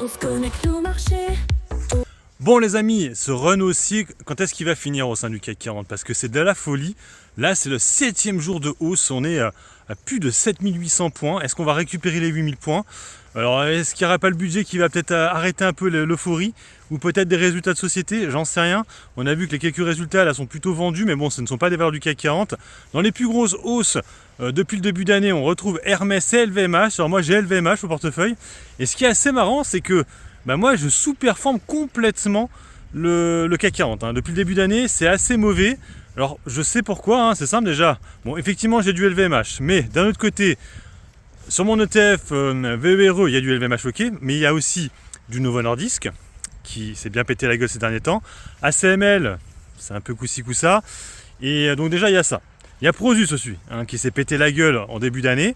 On se connecte au marché. Bon les amis, ce run aussi, quand est-ce qu'il va finir au sein du CAC 40? Parce que c'est de la folie. Là c'est le 7e jour de hausse, on est à plus de 7800 points. Est-ce qu'on va récupérer les 8000 points? Alors est-ce qu'il n'y aura pas le budget qui va peut-être arrêter un peu l'euphorie? Ou peut-être des résultats de société? J'en sais rien. On a vu que les quelques résultats là sont plutôt vendus, mais bon, ce ne sont pas des valeurs du CAC 40. Dans les plus grosses hausses, depuis le début d'année, on retrouve Hermès et LVMH. Alors moi j'ai LVMH au portefeuille. Et ce qui est assez marrant, c'est que moi je sous-performe complètement le CAC 40. Depuis le début d'année, c'est assez mauvais. Alors je sais pourquoi, c'est simple déjà. Bon, effectivement j'ai du LVMH, mais d'un autre côté, sur mon ETF VERE, il y a du LVMH ok, mais il y a aussi du Novo Nordisk qui s'est bien pété la gueule ces derniers temps. ACML, c'est un peu coup-ci coup-ça. Et donc déjà il y a ça. Il y a Prosus aussi, qui s'est pété la gueule en début d'année.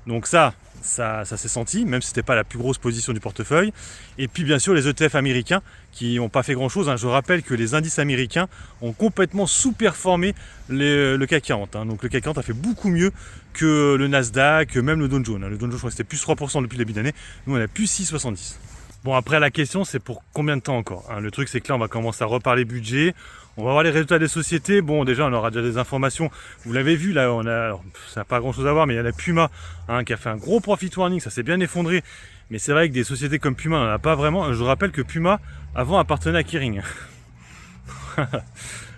Donc ça s'est senti, même si ce n'était pas la plus grosse position du portefeuille. Et puis bien sûr les ETF américains qui n'ont pas fait grand chose. Je rappelle que les indices américains ont complètement sous-performé le CAC 40. Donc le CAC 40 a fait beaucoup mieux que le Nasdaq, même le Dow Jones. Le Dow Jones, je crois que c'était plus 3% depuis le début d'année. Nous on a plus 6,70. Bon, après la question c'est pour combien de temps encore? Le truc c'est que là on va commencer à reparler budget. On va voir les résultats des sociétés. Bon, déjà, on aura déjà des informations. Vous l'avez vu, là, ça n'a pas grand-chose à voir, mais il y a la Puma qui a fait un gros profit warning. Ça s'est bien effondré. Mais c'est vrai que des sociétés comme Puma, on n'en a pas vraiment. Je vous rappelle que Puma, avant, appartenait à Kering.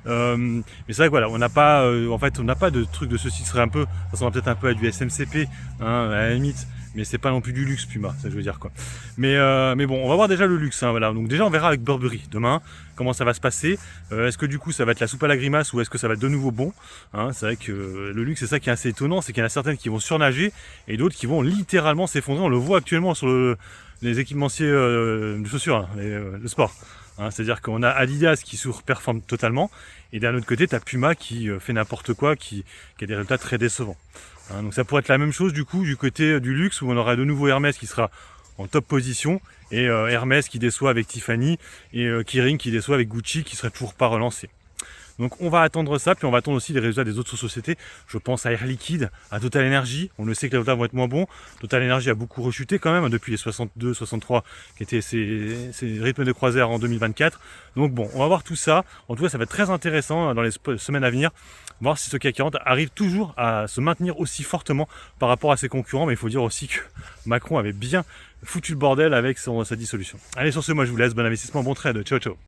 Mais c'est vrai que voilà, on n'a pas, on n'a pas de truc de ceci. Ce serait un peu, ça ressemble peut-être un peu à du SMCP, à la limite. Mais c'est pas non plus du luxe Puma, ça je veux dire quoi. Mais bon, on va voir déjà le luxe. Voilà. Donc déjà on verra avec Burberry demain comment ça va se passer. Est-ce que du coup ça va être la soupe à la grimace ou est-ce que ça va être de nouveau bon? C'est vrai que le luxe c'est ça qui est assez étonnant, c'est qu'il y en a certaines qui vont surnager et d'autres qui vont littéralement s'effondrer. On le voit actuellement sur les équipementiers de chaussures, le sport. C'est-à-dire qu'on a Adidas qui surperforme totalement et d'un autre côté tu as Puma qui fait n'importe quoi, qui a des résultats très décevants. Donc ça pourrait être la même chose du coup du côté du luxe où on aura de nouveau Hermès qui sera en top position et Hermès qui déçoit avec Tiffany et Kering qui déçoit avec Gucci qui serait toujours pas relancé. Donc on va attendre ça, puis on va attendre aussi les résultats des autres sociétés. Je pense à Air Liquide, à Total Energy. On le sait que les résultats vont être moins bons. Total Energy a beaucoup rechuté quand même, depuis les 62, 63 qui étaient ses rythmes de croisière en 2024. Donc bon, on va voir tout ça. En tout cas, ça va être très intéressant dans les semaines à venir. Voir si ce CAC 40 arrive toujours à se maintenir aussi fortement par rapport à ses concurrents. Mais il faut dire aussi que Macron avait bien foutu le bordel avec sa dissolution. Allez, sur ce, moi je vous laisse. Bon investissement, bon trade. Ciao, ciao.